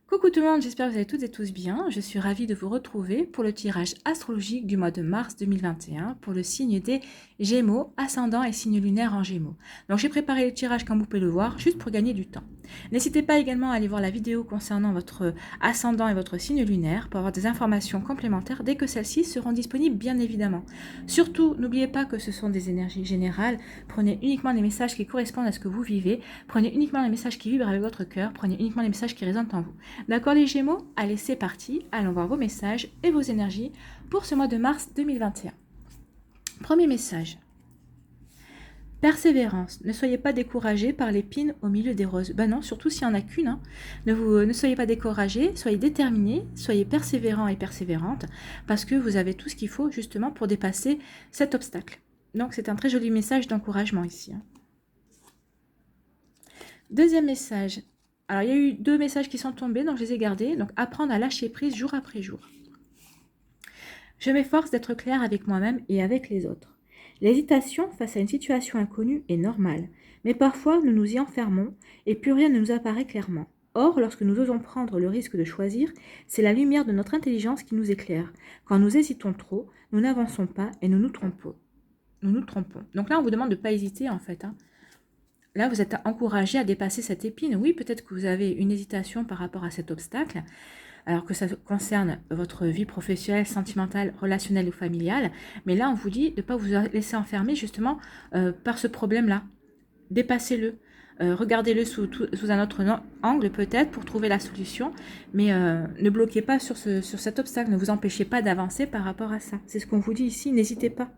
Coucou tout le monde, j'espère que vous allez toutes et tous bien. Je suis ravie de vous retrouver pour le tirage astrologique du mois de mars 2021 pour le signe des Gémeaux, ascendant et signe lunaire en Gémeaux. Donc j'ai préparé le tirage comme vous pouvez le voir, juste pour gagner du temps. N'hésitez pas également à aller voir la vidéo concernant votre ascendant et votre signe lunaire pour avoir des informations complémentaires dès que celles-ci seront disponibles bien évidemment. Surtout, n'oubliez pas que ce sont des énergies générales, prenez uniquement les messages qui correspondent à ce que vous vivez, prenez uniquement les messages qui vibrent avec votre cœur, prenez uniquement les messages qui résonnent en vous. D'accord les Gémeaux? Allez, c'est parti. Allons voir vos messages et vos énergies pour ce mois de mars 2021. Premier message. Persévérance. Ne soyez pas découragés par l'épine au milieu des roses. Ben non, surtout s'il n'y en a qu'une. Hein. Ne soyez pas découragés, soyez déterminés, soyez persévérants et persévérantes parce que vous avez tout ce qu'il faut justement pour dépasser cet obstacle. Donc c'est un très joli message d'encouragement ici. Hein. Deuxième message. Alors, il y a eu 2 messages qui sont tombés, donc je les ai gardés. Donc, apprendre à lâcher prise jour après jour. Je m'efforce d'être claire avec moi-même et avec les autres. L'hésitation face à une situation inconnue est normale, mais parfois nous nous y enfermons et plus rien ne nous apparaît clairement. Or, lorsque nous osons prendre le risque de choisir, c'est la lumière de notre intelligence qui nous éclaire. Quand nous hésitons trop, nous n'avançons pas et nous nous trompons. Donc là, on vous demande de ne pas hésiter en fait. Hein. Là, vous êtes encouragé à dépasser cette épine. Oui, peut-être que vous avez une hésitation par rapport à cet obstacle, alors que ça concerne votre vie professionnelle, sentimentale, relationnelle ou familiale. Mais là, on vous dit de ne pas vous laisser enfermer justement par ce problème-là. Dépassez-le. Regardez-le sous un autre angle peut-être pour trouver la solution. Mais ne bloquez pas sur cet obstacle. Ne vous empêchez pas d'avancer par rapport à ça. C'est ce qu'on vous dit ici. N'hésitez pas.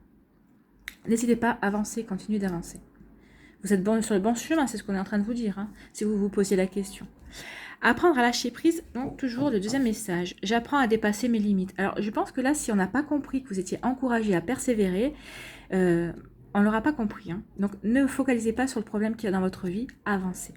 N'hésitez pas à avancer. Continuez d'avancer. Vous êtes sur le bon chemin, c'est ce qu'on est en train de vous dire, hein, si vous vous posiez la question. Apprendre à lâcher prise, donc toujours le deuxième message. J'apprends à dépasser mes limites. Alors, je pense que là, si on n'a pas compris que vous étiez encouragé à persévérer, on ne l'aura pas compris. Hein. Donc, ne focalisez pas sur le problème qu'il y a dans votre vie, avancez.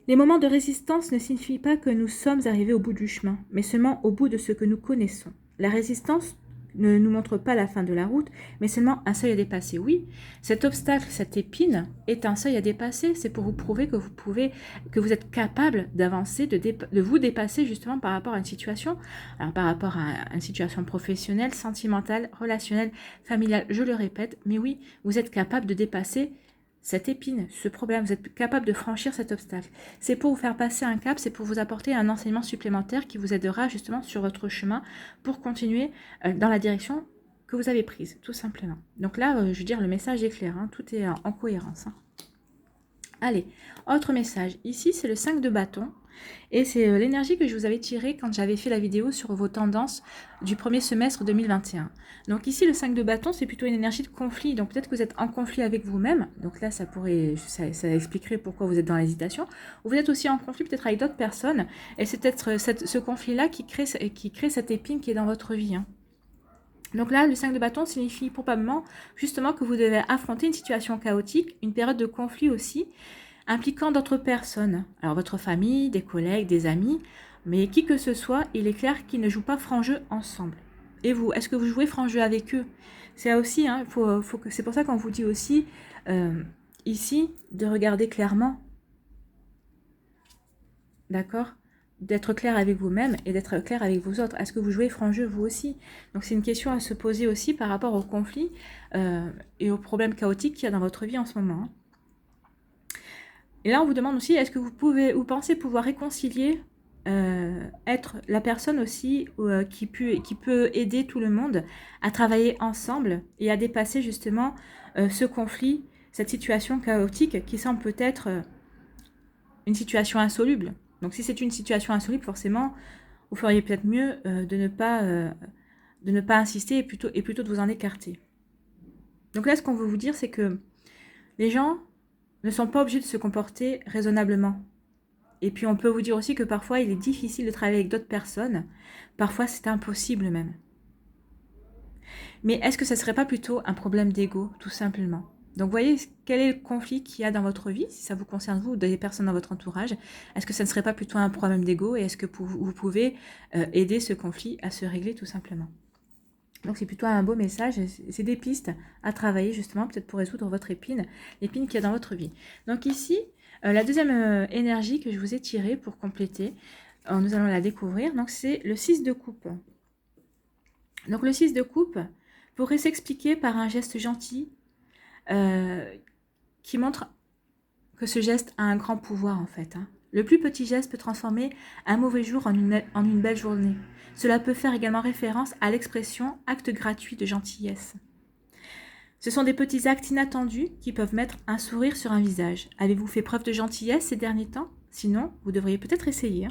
Les moments de résistance ne signifient pas que nous sommes arrivés au bout du chemin, mais seulement au bout de ce que nous connaissons. La résistance ne nous montre pas la fin de la route, mais seulement un seuil à dépasser. Oui, cet obstacle, cette épine est un seuil à dépasser. C'est pour vous prouver que vous êtes capable d'avancer, de vous dépasser justement par rapport à une situation. Alors par rapport à une situation professionnelle, sentimentale, relationnelle, familiale, je le répète, mais oui, vous êtes capable de dépasser cette épine, ce problème, vous êtes capable de franchir cet obstacle. C'est pour vous faire passer un cap, c'est pour vous apporter un enseignement supplémentaire qui vous aidera justement sur votre chemin pour continuer dans la direction que vous avez prise, tout simplement. Donc là, je veux dire, le message est clair, hein, tout est en cohérence. Hein. Allez, autre message. Ici, c'est le 5 de bâton. Et c'est l'énergie que je vous avais tirée quand j'avais fait la vidéo sur vos tendances du premier semestre 2021. Donc ici, le 5 de bâton, c'est plutôt une énergie de conflit. Donc peut-être que vous êtes en conflit avec vous-même. Donc là, ça expliquerait pourquoi vous êtes dans l'hésitation. Ou vous êtes aussi en conflit peut-être avec d'autres personnes. Et c'est peut-être ce conflit-là qui crée cette épine qui est dans votre vie. Hein. Donc là, le 5 de bâton signifie probablement justement que vous devez affronter une situation chaotique, une période de conflit aussi, impliquant d'autres personnes. Alors votre famille, des collègues, des amis, mais qui que ce soit, il est clair qu'ils ne jouent pas franc jeu ensemble. Et vous, est-ce que vous jouez franc jeu avec eux? C'est aussi, hein, c'est pour ça qu'on vous dit aussi ici de regarder clairement. D'accord? D'être clair avec vous-même et d'être clair avec vos autres. Est-ce que vous jouez franc jeu vous aussi? Donc c'est une question à se poser aussi par rapport au conflit et aux problèmes chaotiques qu'il y a dans votre vie en ce moment. Hein. Et là, on vous demande aussi, est-ce que vous pensez pouvoir réconcilier, être la personne aussi qui peut aider tout le monde à travailler ensemble et à dépasser justement ce conflit, cette situation chaotique qui semble peut-être une situation insoluble. Donc si c'est une situation insoluble, forcément, vous feriez peut-être mieux de ne pas insister et plutôt de vous en écarter. Donc là, ce qu'on veut vous dire, c'est que les gens ne sont pas obligés de se comporter raisonnablement. Et puis on peut vous dire aussi que parfois il est difficile de travailler avec d'autres personnes. Parfois c'est impossible même. Mais est-ce que ça ne serait pas plutôt un problème d'ego, tout simplement? Donc vous voyez quel est le conflit qu'il y a dans votre vie, si ça vous concerne vous ou des personnes dans votre entourage. Est-ce que ça ne serait pas plutôt un problème d'ego et est-ce que vous pouvez aider ce conflit à se régler tout simplement? Donc c'est plutôt un beau message, c'est des pistes à travailler justement peut-être pour résoudre votre épine, l'épine qu'il y a dans votre vie. Donc ici, la deuxième énergie que je vous ai tirée pour compléter, Nous allons la découvrir. Donc, c'est le 6 de coupe. Donc, le 6 de coupe pourrait s'expliquer par un geste gentil qui montre que ce geste a un grand pouvoir, en fait. Le plus petit geste peut transformer un mauvais jour en une belle journée. Cela peut faire également référence à l'expression « acte gratuit de gentillesse ». Ce sont des petits actes inattendus qui peuvent mettre un sourire sur un visage. Avez-vous fait preuve de gentillesse ces derniers temps? Sinon, vous devriez peut-être essayer.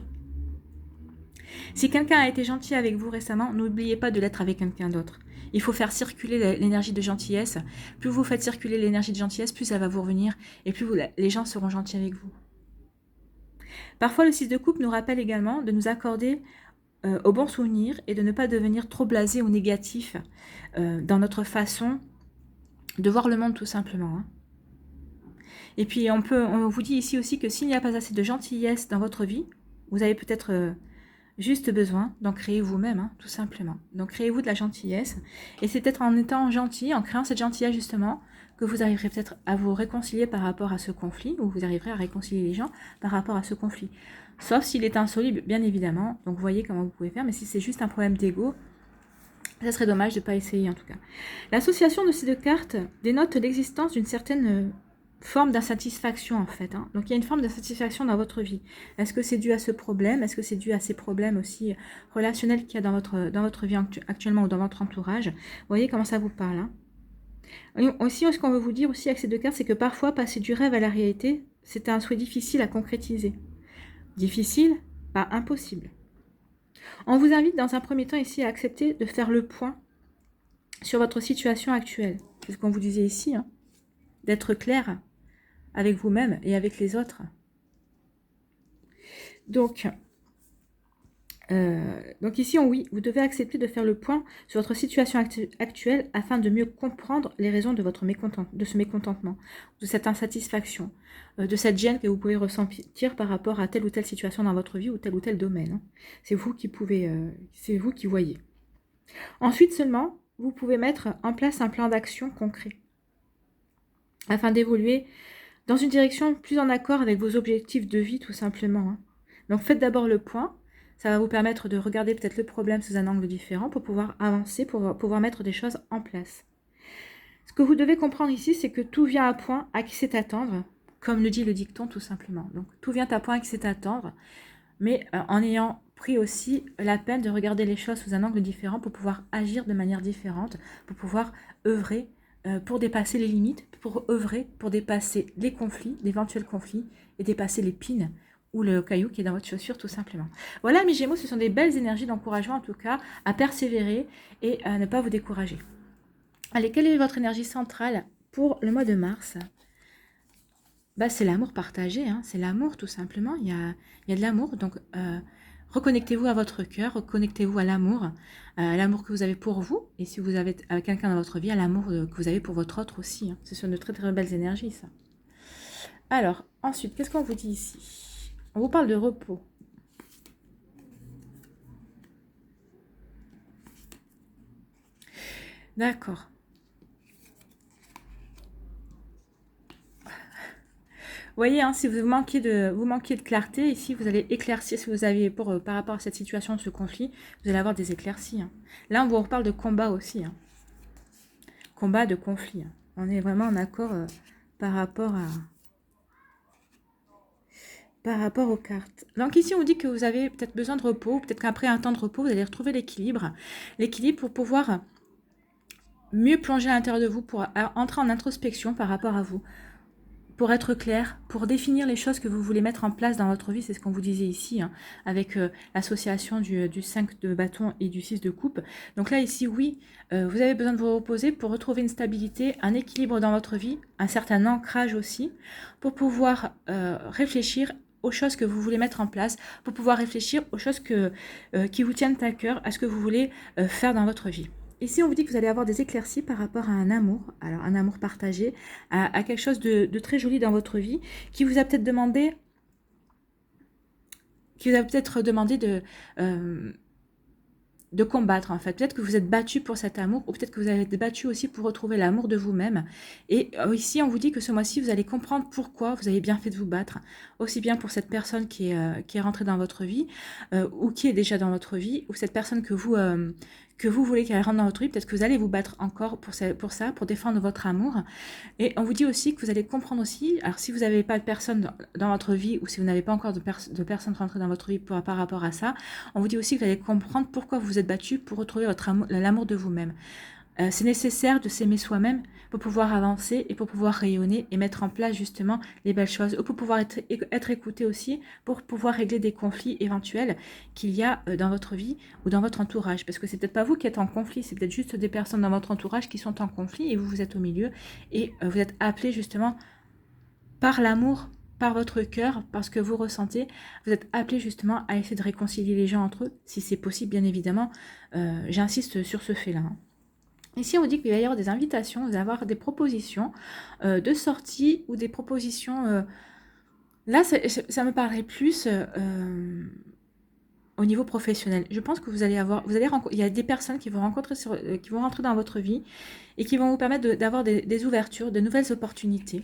Si quelqu'un a été gentil avec vous récemment, n'oubliez pas de l'être avec quelqu'un d'autre. Il faut faire circuler l'énergie de gentillesse. Plus vous faites circuler l'énergie de gentillesse, plus ça va vous revenir et plus les gens seront gentils avec vous. Parfois, le 6 de coupe nous rappelle également de nous accorder aux bons souvenirs et de ne pas devenir trop blasé ou négatif dans notre façon de voir le monde tout simplement. Et puis on vous dit ici aussi que s'il n'y a pas assez de gentillesse dans votre vie, vous avez peut-être juste besoin d'en créer vous-même, tout simplement. Donc créez-vous de la gentillesse. Et c'est peut-être en étant gentil, en créant cette gentillesse justement, que vous arriverez peut-être à vous réconcilier par rapport à ce conflit, ou vous arriverez à réconcilier les gens par rapport à ce conflit. Sauf s'il est insoluble, bien évidemment. Donc voyez comment vous pouvez faire, mais si c'est juste un problème d'ego, ça serait dommage de ne pas essayer en tout cas. L'association de ces deux cartes dénote l'existence d'une certaine forme d'insatisfaction en fait. Donc il y a une forme d'insatisfaction dans votre vie. Est-ce que c'est dû à ce problème? Est-ce que c'est dû à ces problèmes aussi relationnels qu'il y a dans votre vie actuellement ou dans votre entourage? Vous voyez comment ça vous parle. Aussi, ce qu'on veut vous dire aussi avec ces deux cartes, c'est que parfois passer du rêve à la réalité, c'est un souhait difficile à concrétiser. Difficile, pas impossible. On vous invite dans un premier temps ici à accepter de faire le point sur votre situation actuelle. C'est ce qu'on vous disait ici, d'être clair avec vous-même et avec les autres. Donc ici, oui, vous devez accepter de faire le point sur votre situation actuelle afin de mieux comprendre les raisons de ce mécontentement, de cette insatisfaction, de cette gêne que vous pouvez ressentir par rapport à telle ou telle situation dans votre vie ou tel domaine. C'est vous qui voyez. Ensuite seulement, vous pouvez mettre en place un plan d'action concret afin d'évoluer dans une direction plus en accord avec vos objectifs de vie tout simplement. Donc faites d'abord le point. Ça va vous permettre de regarder peut-être le problème sous un angle différent pour pouvoir avancer, pour pouvoir mettre des choses en place. Ce que vous devez comprendre ici, c'est que tout vient à point à qui sait attendre, comme le dit le dicton tout simplement. Donc tout vient à point à qui sait attendre, mais en ayant pris aussi la peine de regarder les choses sous un angle différent pour pouvoir agir de manière différente, pour pouvoir œuvrer pour dépasser les limites, pour œuvrer pour dépasser les conflits, d'éventuels conflits, et dépasser les pines ou le caillou qui est dans votre chaussure tout simplement. Voilà mes Gémeaux, ce sont des belles énergies d'encouragement en tout cas à persévérer et à ne pas vous décourager. Allez, quelle est votre énergie centrale pour le mois de mars? C'est l'amour partagé, c'est l'amour tout simplement, il y a de l'amour, donc reconnectez-vous à votre cœur, reconnectez-vous à l'amour que vous avez pour vous, et si vous avez quelqu'un dans votre vie, à l'amour que vous avez pour votre autre aussi. Ce sont de très très belles énergies ça. Alors, ensuite, qu'est-ce qu'on vous dit ici? On vous parle de repos. D'accord. Vous voyez, si vous manquez de clarté, ici, vous allez éclaircir, si vous avez, par rapport à cette situation, ce conflit, vous allez avoir des éclaircies. Là, on vous reparle de combat aussi. Combat, de conflit. On est vraiment en accord par rapport aux cartes. Donc ici, on vous dit que vous avez peut-être besoin de repos, peut-être qu'après un temps de repos, vous allez retrouver l'équilibre. L'équilibre pour pouvoir mieux plonger à l'intérieur de vous, pour entrer en introspection par rapport à vous, pour être clair, pour définir les choses que vous voulez mettre en place dans votre vie. C'est ce qu'on vous disait ici, avec l'association du 5 de bâton et du 6 de coupe. Donc là, ici, oui, vous avez besoin de vous reposer pour retrouver une stabilité, un équilibre dans votre vie, un certain ancrage aussi, pour pouvoir réfléchir aux choses que vous voulez mettre en place, pour pouvoir réfléchir aux choses qui vous tiennent à cœur, à ce que vous voulez faire dans votre vie. Ici, on vous dit que vous allez avoir des éclaircies par rapport à un amour, alors un amour partagé, à quelque chose de très joli dans votre vie, qui vous a peut-être demandé, de de combattre en fait. Peut-être que vous êtes battu pour cet amour, ou peut-être que vous avez été battu aussi pour retrouver l'amour de vous-même. Et ici, on vous dit que ce mois-ci, vous allez comprendre pourquoi vous avez bien fait de vous battre, aussi bien pour cette personne qui est rentrée dans votre vie, ou qui est déjà dans votre vie, ou cette personne que vous voulez qu'elle rentre dans votre vie. Peut-être que vous allez vous battre encore pour ça, pour défendre votre amour. Et on vous dit aussi que vous allez comprendre aussi, alors si vous n'avez pas de personne dans votre vie, ou si vous n'avez pas encore de personnes rentrées dans votre vie par rapport à ça, on vous dit aussi que vous allez comprendre pourquoi vous vous êtes battu pour retrouver l'amour de vous-même. C'est nécessaire de s'aimer soi-même pour pouvoir avancer et pour pouvoir rayonner et mettre en place justement les belles choses, ou pour pouvoir être écouté aussi, pour pouvoir régler des conflits éventuels qu'il y a dans votre vie ou dans votre entourage. Parce que c'est peut-être pas vous qui êtes en conflit, c'est peut-être juste des personnes dans votre entourage qui sont en conflit et vous êtes au milieu et vous êtes appelé justement par l'amour, par votre cœur, parce que vous ressentez, vous êtes appelé justement à essayer de réconcilier les gens entre eux, si c'est possible bien évidemment. J'insiste sur ce fait-là. Ici, on vous dit qu'il va y avoir des invitations, vous allez avoir des propositions de sortie ou des propositions... là, ça me paraît plus au niveau professionnel. Je pense que il y a des personnes qui vont rentrer dans votre vie et qui vont vous permettre d'avoir des ouvertures, de nouvelles opportunités.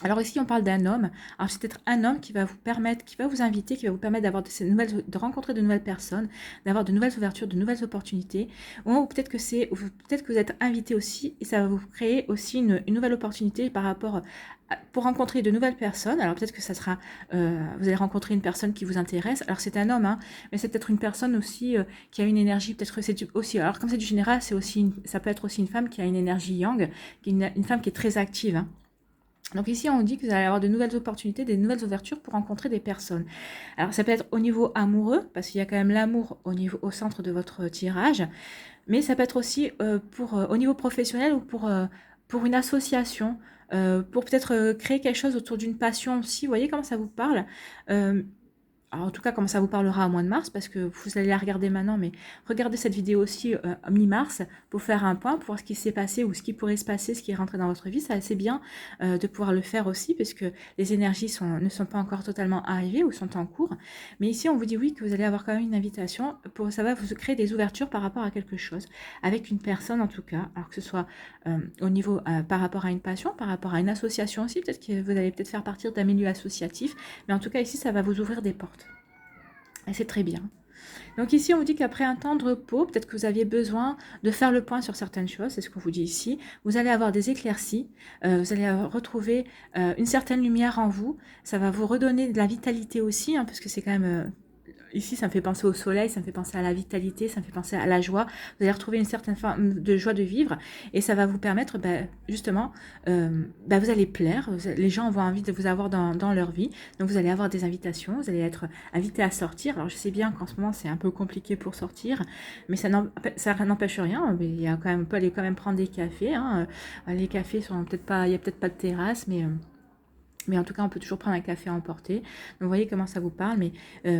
Alors ici, on parle d'un homme. Alors c'est peut-être un homme qui va vous permettre, qui va vous inviter, qui va vous permettre de rencontrer de nouvelles personnes, d'avoir de nouvelles ouvertures, de nouvelles opportunités. Ou peut-être que vous êtes invité aussi et ça va vous créer aussi une nouvelle opportunité pour rencontrer de nouvelles personnes. Alors peut-être que ça sera, vous allez rencontrer une personne qui vous intéresse. Alors c'est un homme, hein, mais c'est peut-être une personne aussi qui a une énergie. Peut-être que c'est aussi. Alors comme c'est du général, ça peut être aussi une femme qui a une énergie yang, une femme qui est très active. Hein. Donc ici, on dit que vous allez avoir de nouvelles opportunités, des nouvelles ouvertures pour rencontrer des personnes. Alors ça peut être au niveau amoureux, parce qu'il y a quand même l'amour au centre de votre tirage, mais ça peut être aussi au niveau professionnel ou pour une association, pour peut-être créer quelque chose autour d'une passion aussi. Vous voyez comment ça vous parle. Alors, en tout cas, comment ça vous parlera au mois de mars, parce que vous allez la regarder maintenant, mais regardez cette vidéo aussi mi-mars pour faire un point, pour voir ce qui s'est passé ou ce qui pourrait se passer, ce qui est rentré dans votre vie. C'est assez bien de pouvoir le faire aussi, parce que les énergies ne sont pas encore totalement arrivées ou sont en cours. Mais ici, on vous dit oui, que vous allez avoir quand même une invitation, ça va vous créer des ouvertures par rapport à quelque chose, avec une personne en tout cas, alors que ce soit au niveau par rapport à une passion, par rapport à une association aussi, peut-être que vous allez peut-être faire partir d'un milieu associatif, mais en tout cas ici, ça va vous ouvrir des portes. Et c'est très bien. Donc ici, on vous dit qu'après un temps de repos, peut-être que vous aviez besoin de faire le point sur certaines choses, c'est ce qu'on vous dit ici. Vous allez avoir des éclaircies, vous allez retrouver une certaine lumière en vous. Ça va vous redonner de la vitalité aussi, hein, parce que c'est quand même... ici, ça me fait penser au soleil, ça me fait penser à la vitalité, ça me fait penser à la joie. Vous allez retrouver une certaine forme de joie de vivre et ça va vous permettre, justement, vous allez plaire. Les gens vont envie de vous avoir dans leur vie. Donc, vous allez avoir des invitations, vous allez être invité à sortir. Alors, je sais bien qu'en ce moment, c'est un peu compliqué pour sortir, mais ça n'empêche rien. Il y a quand même, on peut aller quand même prendre des cafés. Hein. Les cafés sont peut-être pas, il n'y a peut-être pas de terrasse, mais en tout cas, on peut toujours prendre un café à emporter. Donc, vous voyez comment ça vous parle. Mais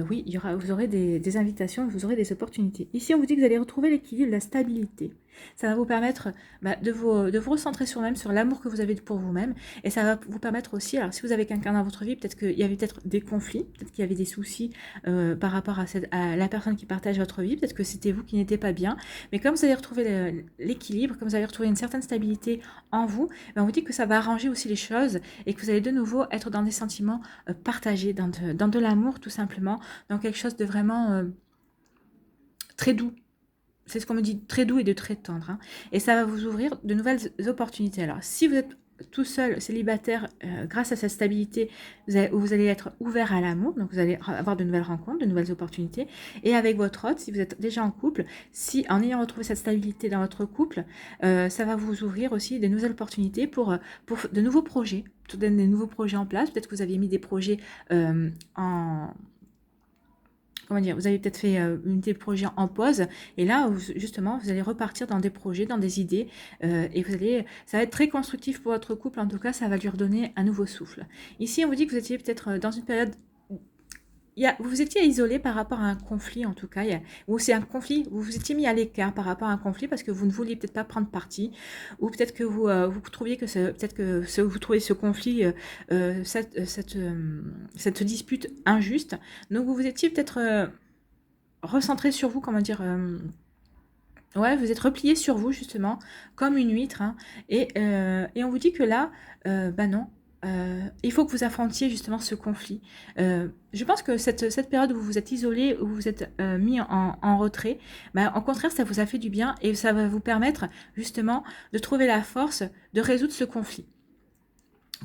oui, vous aurez des invitations, vous aurez des opportunités. Ici, on vous dit que vous allez retrouver l'équilibre, la stabilité. Ça va vous permettre de vous recentrer sur vous-même, sur l'amour que vous avez pour vous-même. Et ça va vous permettre aussi, alors si vous avez quelqu'un dans votre vie, peut-être qu'il y avait peut-être des conflits, peut-être qu'il y avait des soucis par rapport à la personne qui partage votre vie, peut-être que c'était vous qui n'étiez pas bien. Mais comme vous allez retrouver l'équilibre, comme vous allez retrouver une certaine stabilité en vous, on vous dit que ça va arranger aussi les choses et que vous allez de nouveau être dans des sentiments partagés, dans de l'amour tout simplement, dans quelque chose de vraiment très doux. C'est ce qu'on me dit, très doux et de très tendre. Hein. Et ça va vous ouvrir de nouvelles opportunités. Alors, si vous êtes tout seul, célibataire, grâce à cette stabilité, vous allez être ouvert à l'amour, donc vous allez avoir de nouvelles rencontres, de nouvelles opportunités. Et avec votre hôte, si vous êtes déjà en couple, si en ayant retrouvé cette stabilité dans votre couple, ça va vous ouvrir aussi des nouvelles opportunités pour de nouveaux projets, des nouveaux projets en place. Peut-être que vous aviez mis des projets vous avez peut-être fait des projets en pause et là, justement, vous allez repartir dans des projets, dans des idées et ça va être très constructif pour votre couple. En tout cas, ça va lui redonner un nouveau souffle. Ici, on vous dit que vous étiez peut-être dans une période... vous vous étiez isolé par rapport à un conflit, en tout cas, ou c'est un conflit, vous vous étiez mis à l'écart par rapport à un conflit parce que vous ne vouliez peut-être pas prendre parti, ou peut-être que vous trouviez que vous trouvez ce conflit, cette dispute injuste. Donc vous étiez peut-être recentré sur vous, comment dire, ouais, vous êtes replié sur vous justement, comme une huître, hein, et on vous dit que là, bah non, il faut que vous affrontiez justement ce conflit. Je pense que cette période où vous vous êtes isolé, où vous vous êtes mis en retrait, bah, au contraire, ça vous a fait du bien et ça va vous permettre justement de trouver la force de résoudre ce conflit.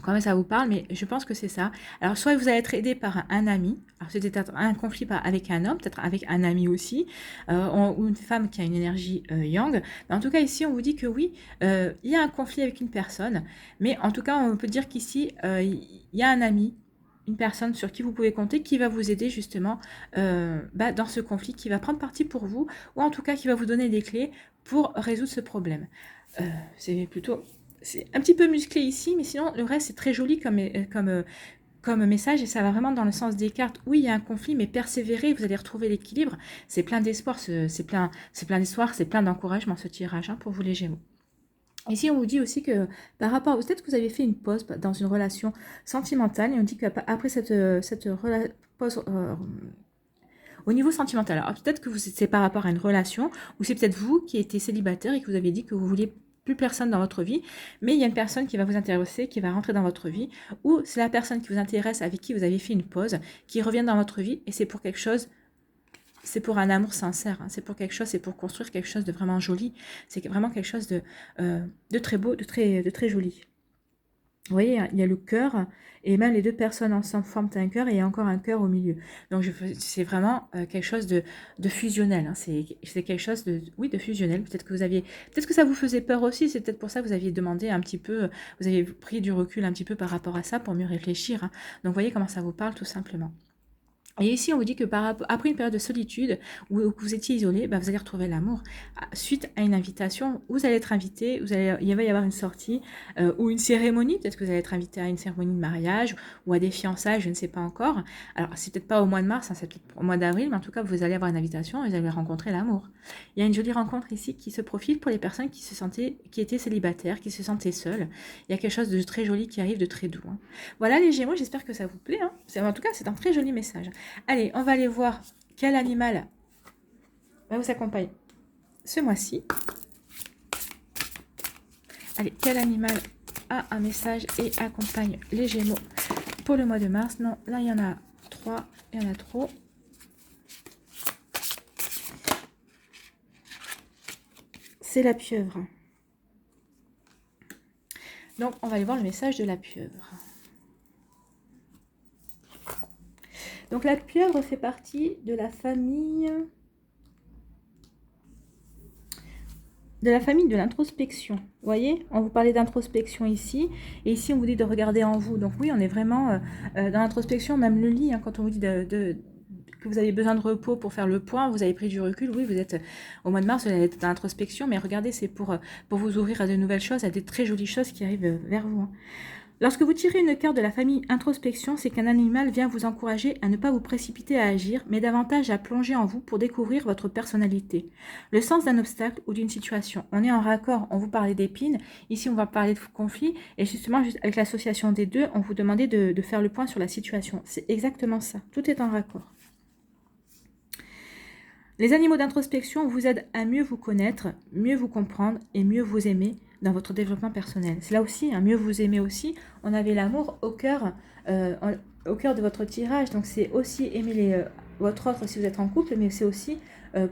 Comment ça vous parle, mais je pense que c'est ça. Alors, soit vous allez être aidé par un ami, alors c'était peut-être un conflit avec un homme, peut-être avec un ami aussi, ou une femme qui a une énergie yang. Mais en tout cas, ici, on vous dit que oui, il y a un conflit avec une personne, mais en tout cas, on peut dire qu'ici, il y a un ami, une personne sur qui vous pouvez compter, qui va vous aider justement bah, dans ce conflit, qui va prendre parti pour vous, ou en tout cas qui va vous donner des clés pour résoudre ce problème. C'est plutôt c'est un petit peu musclé ici, mais sinon le reste c'est très joli comme message et ça va vraiment dans le sens des cartes. Oui, il y a un conflit, mais persévérez, vous allez retrouver l'équilibre. C'est plein d'espoir, c'est plein d'espoir, c'est plein d'encouragement ce tirage hein, pour vous les Gémeaux. Ici, on vous dit aussi que par rapport, peut-être que vous avez fait une pause dans une relation sentimentale et on dit qu'après cette pause au niveau sentimental, alors peut-être que c'est par rapport à une relation, ou c'est peut-être vous qui étiez célibataire et que vous avez dit que vous vouliez plus personne dans votre vie, mais il y a une personne qui va vous intéresser, qui va rentrer dans votre vie, ou c'est la personne qui vous intéresse, avec qui vous avez fait une pause, qui revient dans votre vie, et c'est pour quelque chose, c'est pour un amour sincère, hein, c'est pour quelque chose, c'est pour construire quelque chose de vraiment joli, c'est vraiment quelque chose de très beau, de très joli. Vous voyez, il y a le cœur, et même les deux personnes ensemble forment un cœur, et il y a encore un cœur au milieu. Donc, c'est vraiment quelque chose de fusionnel. Hein. C'est quelque chose oui, de fusionnel. Peut-être que ça vous faisait peur aussi. C'est peut-être pour ça que vous aviez demandé un petit peu, vous avez pris du recul un petit peu par rapport à ça pour mieux réfléchir. Hein. Donc, vous voyez comment ça vous parle tout simplement. Et ici, on vous dit que après une période de solitude où vous étiez isolé, bah, vous allez retrouver l'amour. Suite à une invitation, vous allez être invité, il va y avoir une sortie ou une cérémonie. Peut-être que vous allez être invité à une cérémonie de mariage ou à des fiançailles, je ne sais pas encore. Alors, c'est peut-être pas au mois de mars, hein, c'est peut-être au mois d'avril, mais en tout cas, vous allez avoir une invitation et vous allez rencontrer l'amour. Il y a une jolie rencontre ici qui se profile pour les personnes qui étaient célibataires, qui se sentaient seules. Il y a quelque chose de très joli qui arrive, de très doux. Hein. Voilà les Gémeaux, j'espère que ça vous plaît. Hein. En tout cas, c'est un très joli message. Allez, on va aller voir quel animal va vous accompagner ce mois-ci. Allez, quel animal a un message et accompagne les Gémeaux pour le mois de mars? Non, là, il y en a 3, il y en a trop. C'est la pieuvre. Donc, on va aller voir le message de la pieuvre. Donc, la pieuvre fait partie de la famille de l'introspection. Vous voyez, on vous parlait d'introspection ici, et ici on vous dit de regarder en vous. Donc oui, on est vraiment dans l'introspection, même le lit, hein, quand on vous dit que vous avez besoin de repos pour faire le point, vous avez pris du recul, oui, vous êtes au mois de mars, vous allez être dans l'introspection, mais regardez, c'est pour vous ouvrir à de nouvelles choses, à des très jolies choses qui arrivent vers vous. Hein. Lorsque vous tirez une carte de la famille introspection, c'est qu'un animal vient vous encourager à ne pas vous précipiter à agir, mais davantage à plonger en vous pour découvrir votre personnalité. Le sens d'un obstacle ou d'une situation. On est en raccord, on vous parlait d'épines, ici on va parler de conflit, et justement avec l'association des deux, on vous demandait de faire le point sur la situation. C'est exactement ça, tout est en raccord. Les animaux d'introspection vous aident à mieux vous connaître, mieux vous comprendre et mieux vous aimer dans votre développement personnel. C'est là aussi, hein, mieux vous aimer aussi. On avait l'amour au cœur de votre tirage. Donc c'est aussi aimer votre autre si vous êtes en couple, mais c'est aussi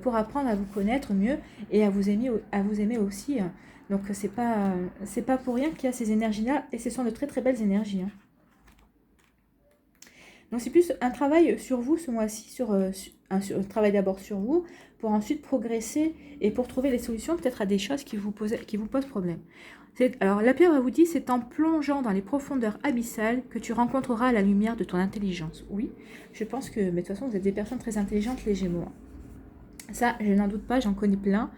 pour apprendre à vous connaître mieux et à vous aimer aussi. Hein. Donc c'est pas pour rien qu'il y a ces énergies-là et ce sont de très très belles énergies. Hein. Donc c'est plus un travail sur vous ce mois-ci, un travail d'abord sur vous, pour ensuite progresser et pour trouver les solutions peut-être à des choses qui vous posent problème. Alors la pieuvre vous dit, c'est en plongeant dans les profondeurs abyssales que tu rencontreras la lumière de ton intelligence. Oui, je pense que, mais de toute façon vous êtes des personnes très intelligentes les Gémeaux. Ça, je n'en doute pas, j'en connais plein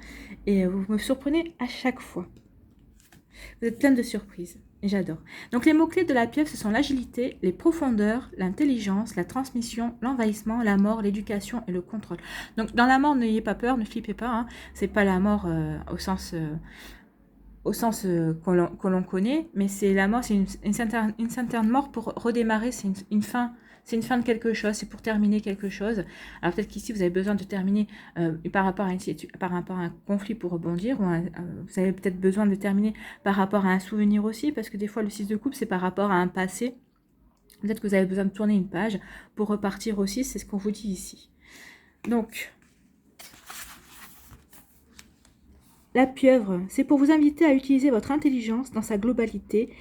et vous me surprenez à chaque fois. Vous êtes plein de surprises. J'adore. Donc les mots-clés de la pieuvre, ce sont l'agilité, les profondeurs, l'intelligence, la transmission, l'envahissement, la mort, l'éducation et le contrôle. Donc dans la mort, n'ayez pas peur, ne flippez pas. Hein. C'est pas la mort au sens que l'on connaît, mais c'est la mort, c'est une certaine mort pour redémarrer, c'est une fin c'est une fin de quelque chose, c'est pour terminer quelque chose. Alors peut-être qu'ici, vous avez besoin de terminer par rapport à un conflit pour rebondir, ou vous avez peut-être besoin de terminer par rapport à un souvenir aussi, parce que des fois, le 6 de coupe, c'est par rapport à un passé. Peut-être que vous avez besoin de tourner une page pour repartir aussi, c'est ce qu'on vous dit ici. Donc, la pieuvre, c'est pour vous inviter à utiliser votre intelligence dans sa globalité,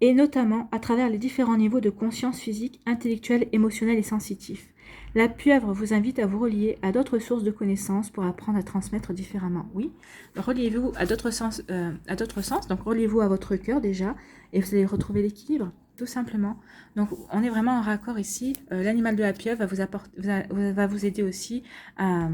et notamment à travers les différents niveaux de conscience physique, intellectuelle, émotionnelle et sensitif. La pieuvre vous invite à vous relier à d'autres sources de connaissances pour apprendre à transmettre différemment. Oui, reliez-vous à d'autres sens, donc reliez-vous à votre cœur déjà, et vous allez retrouver l'équilibre, tout simplement. Donc on est vraiment en raccord ici. L'animal de la pieuvre va vous aider aussi à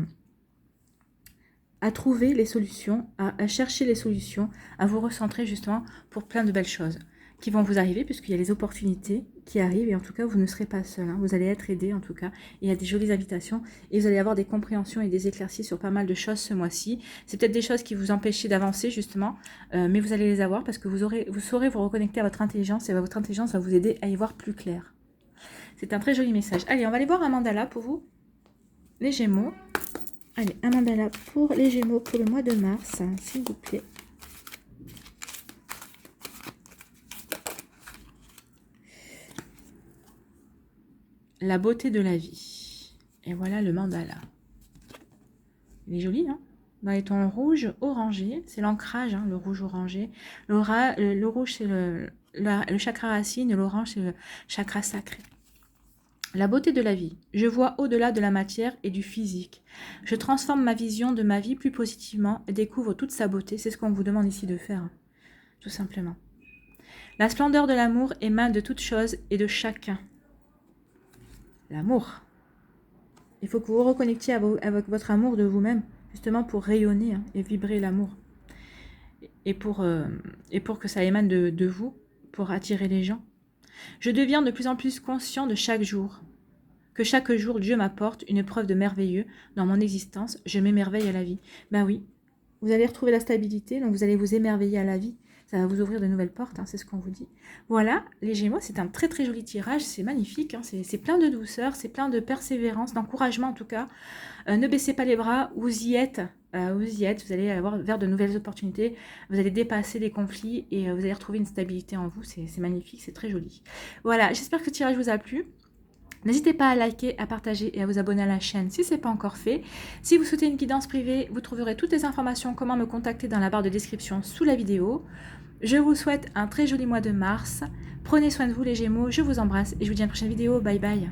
trouver les solutions, à chercher les solutions, à vous recentrer justement pour plein de belles choses qui vont vous arriver, puisqu'il y a les opportunités qui arrivent, et en tout cas, vous ne serez pas seul, hein. Vous allez être aidé, en tout cas. Il y a des jolies invitations, et vous allez avoir des compréhensions et des éclaircies sur pas mal de choses ce mois-ci. C'est peut-être des choses qui vous empêchaient d'avancer, justement, mais vous allez les avoir, parce que vous saurez vous reconnecter à votre intelligence, et votre intelligence va vous aider à y voir plus clair. C'est un très joli message. Allez, on va aller voir un mandala pour vous, les Gémeaux. Allez, un mandala pour les Gémeaux pour le mois de mars, s'il vous plaît. La beauté de la vie. Et voilà le mandala. Il est joli, hein? Dans les tons rouge, orangé. C'est l'ancrage, hein, le rouge orangé. Le rouge, c'est le chakra racine, et l'orange, c'est le chakra sacré. La beauté de la vie. Je vois au-delà de la matière et du physique. Je transforme ma vision de ma vie plus positivement et découvre toute sa beauté. C'est ce qu'on vous demande ici de faire, hein, tout simplement. La splendeur de l'amour émane de toutes choses et de chacun. L'amour. Il faut que vous vous reconnectiez avec votre amour de vous-même, justement pour rayonner, hein, et vibrer l'amour. Et pour que ça émane de vous, pour attirer les gens. Je deviens de plus en plus conscient de chaque jour. Que chaque jour, Dieu m'apporte une preuve de merveilleux dans mon existence. Je m'émerveille à la vie. Ben oui, vous allez retrouver la stabilité, donc vous allez vous émerveiller à la vie. Ça va vous ouvrir de nouvelles portes, hein, c'est ce qu'on vous dit. Voilà, les Gémeaux, c'est un très très joli tirage, c'est magnifique, hein, c'est plein de douceur, c'est plein de persévérance, d'encouragement en tout cas. Ne baissez pas les bras, vous y êtes, vous allez avoir vers de nouvelles opportunités, vous allez dépasser les conflits et vous allez retrouver une stabilité en vous, c'est magnifique, c'est très joli. Voilà, j'espère que le tirage vous a plu. N'hésitez pas à liker, à partager et à vous abonner à la chaîne si ce n'est pas encore fait. Si vous souhaitez une guidance privée, vous trouverez toutes les informations comment me contacter dans la barre de description sous la vidéo. Je vous souhaite un très joli mois de mars. Prenez soin de vous les Gémeaux, je vous embrasse et je vous dis à une prochaine vidéo. Bye bye.